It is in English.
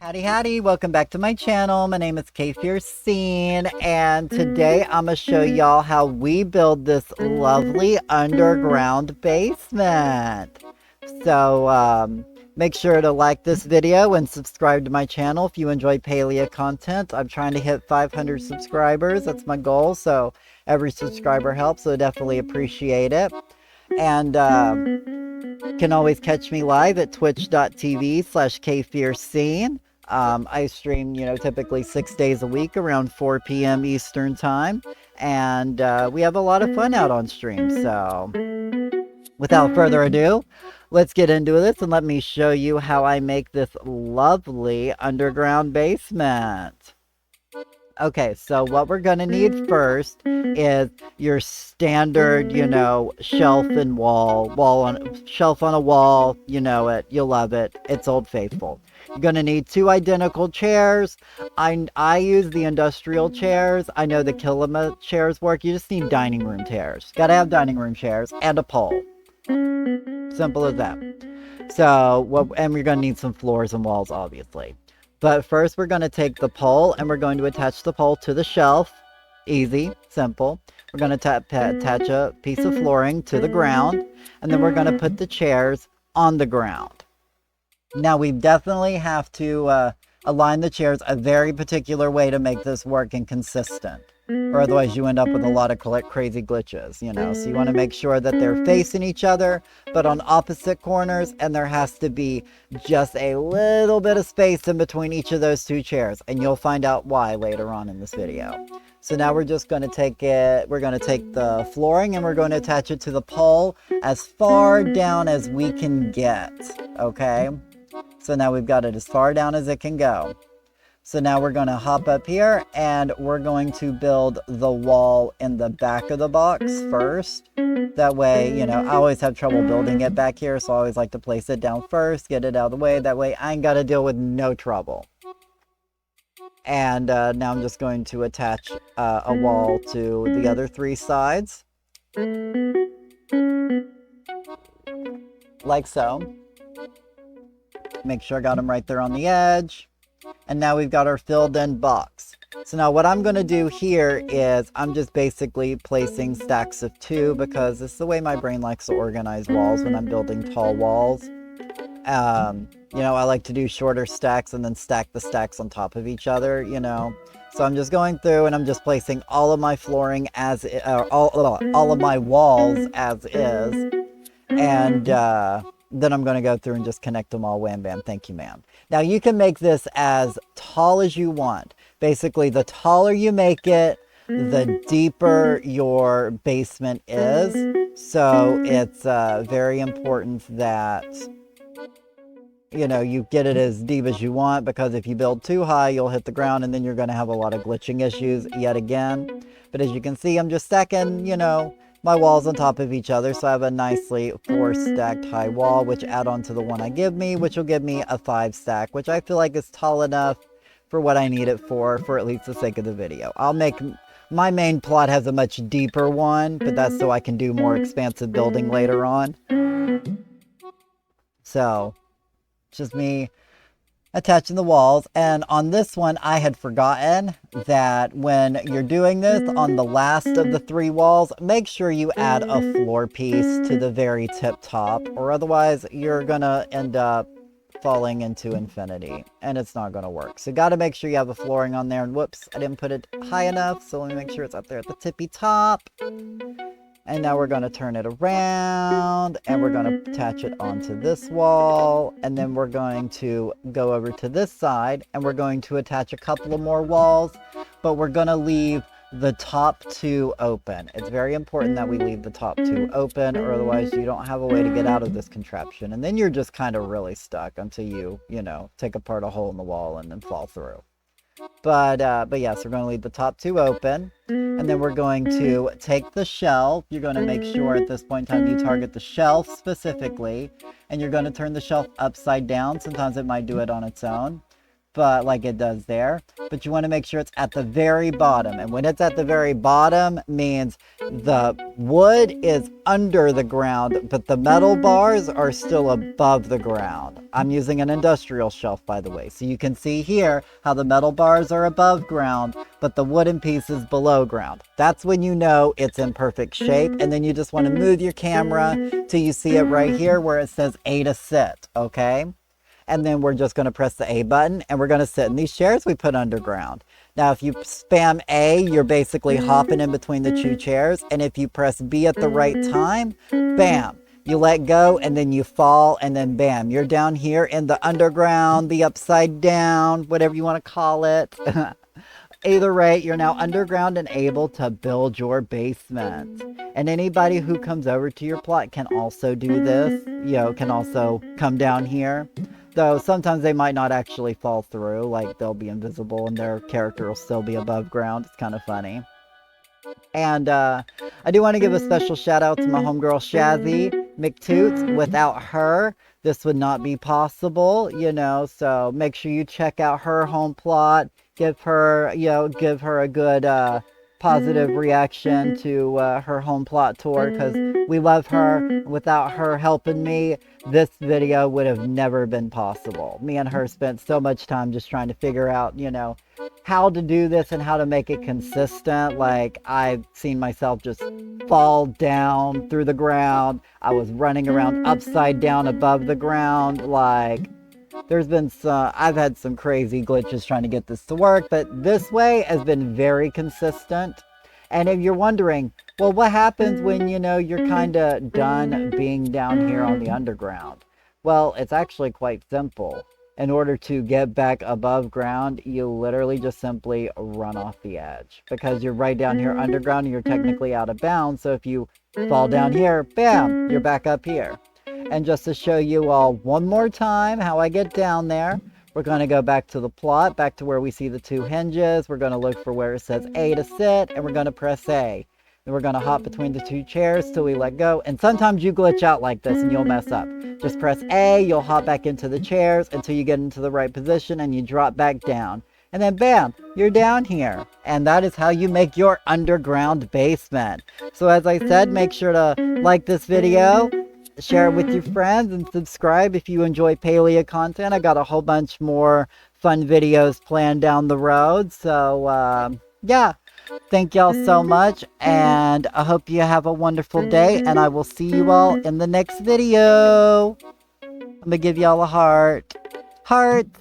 Howdy howdy, welcome back to my channel. My name is Scene, and today I'm gonna show y'all how we build this lovely underground basement. So make sure to like this video and subscribe to my channel if you enjoy Palia content. I'm trying to hit 500 subscribers, that's my goal, so every subscriber helps, so definitely appreciate it. And can always catch me live at twitch.tv/kfiercescene. I stream, typically 6 days a week around 4 p.m. Eastern time. And we have a lot of fun out on stream. So without further ado, let's get into this and let me show you how I make this lovely underground basement. Okay, so what we're gonna need first is your standard, shelf and shelf on a wall. You know it, you'll love it. It's Old Faithful. You're gonna need 2 identical chairs. I use the industrial chairs. I know the Kilima chairs work. You just need dining room chairs. Gotta have dining room chairs and a pole. Simple as that. So, and we're gonna need some floors and walls, obviously. But first we're going to take the pole and we're going to attach the pole to the shelf. Easy, simple. We're going to attach a piece of flooring to the ground, and then we're going to put the chairs on the ground. Now we definitely have to align the chairs a very particular way to make this work and consistent. Or otherwise you end up with a lot of crazy glitches, So you want to make sure that they're facing each other, but on opposite corners, and there has to be just a little bit of space in between each of those 2 chairs, and you'll find out why later on in this video. So now we're just going to take the flooring and we're going to attach it to the pole as far down as we can get, okay? So now we've got it as far down as it can go. So now we're going to hop up here and we're going to build the wall in the back of the box first. That way, I always have trouble building it back here, so I always like to place it down first, get it out of the way. That way I ain't got to deal with no trouble. And now I'm just going to attach a wall to the other 3 sides. Like so. Make sure I got them right there on the edge. And now we've got our filled in box. So now what I'm going to do here is I'm just basically placing stacks of 2 because it's the way my brain likes to organize walls when I'm building tall walls. I like to do shorter stacks and then stack the stacks on top of each other, So I'm just going through and I'm just placing all of my flooring all of my walls as is. And then I'm going to go through and just connect them all. Wham, bam, thank you, ma'am. Now you can make this as tall as you want. Basically, the taller you make it, the deeper your basement is. So it's very important that, you get it as deep as you want, because if you build too high, you'll hit the ground and then you're going to have a lot of glitching issues yet again. But as you can see, I'm just stacking, my walls on top of each other, so I have a nicely 4 stacked high wall, which add on to the one I give me, which will give me a 5 stack, which I feel like is tall enough for what I need it for at least the sake of the video. My main plot has a much deeper one, but that's so I can do more expansive building later on. So, it's just me attaching the walls. And on this one, I had forgotten that when you're doing this on the last of the 3 walls, make sure you add a floor piece to the very tip top, or otherwise you're gonna end up falling into infinity and it's not gonna work. So got to make sure you have a flooring on there. And whoops, I didn't put it high enough, so let me make sure it's up there at the tippy top. And now we're going to turn it around and we're going to attach it onto this wall. And then we're going to go over to this side and we're going to attach a couple of more walls, but we're going to leave the top 2 open. It's very important that we leave the top 2 open, or otherwise you don't have a way to get out of this contraption. And then you're just kind of really stuck until you, take apart a hole in the wall and then fall through. But yes, we're going to leave the top 2 open, and then we're going to take the shelf. You're going to make sure at this point in time you target the shelf specifically, and you're going to turn the shelf upside down. Sometimes it might do it on its own. but like it does there. But you want to make sure it's at the very bottom. And when it's at the very bottom, means the wood is under the ground, but the metal bars are still above the ground. I'm using an industrial shelf, by the way. So you can see here how the metal bars are above ground, but the wooden piece is below ground. That's when you know it's in perfect shape. And then you just want to move your camera till you see it right here where it says A to sit, okay? And then we're just going to press the A button and we're going to sit in these chairs we put underground. Now, if you spam A, you're basically hopping in between the two chairs. And if you press B at the right time, bam, you let go and then you fall and then bam, you're down here in the underground, the upside down, whatever you want to call it. Either way, you're now underground and able to build your basement. And anybody who comes over to your plot can also do this, can also come down here. Though sometimes they might not actually fall through, like they'll be invisible and their character will still be above ground. It's kind of funny. And I do want to give a special shout out to my homegirl Shazzy McToots. Without her, this would not be possible, so make sure you check out her home plot. Give her a good positive reaction to her home plot tour, because we love her. Without her helping me, this video would have never been possible. Me and her spent so much time just trying to figure out, how to do this and how to make it consistent. Like, I've seen myself just fall down through the ground. I was running around upside down above the ground. Like, I've had some crazy glitches trying to get this to work, but this way has been very consistent. And if you're wondering, well, what happens when, you're kind of done being down here on the underground? Well, it's actually quite simple. In order to get back above ground, you literally just simply run off the edge, because you're right down here underground and you're technically out of bounds. So if you fall down here, bam, you're back up here. And just to show you all one more time how I get down there, we're going to go back to the plot, back to where we see the two hinges. We're going to look for where it says A to sit, and we're going to press A. Then we're going to hop between the two chairs till we let go. And sometimes you glitch out like this and you'll mess up. Just press A, you'll hop back into the chairs until you get into the right position and you drop back down. And then bam, you're down here. And that is how you make your underground basement. So as I said, make sure to like this video, share it with your friends, and subscribe if you enjoy Palia content. I got a whole bunch more fun videos planned down the road. So yeah. Thank y'all so much, and I hope you have a wonderful day, and I will see you all in the next video. I'm gonna give y'all a heart. Hearts!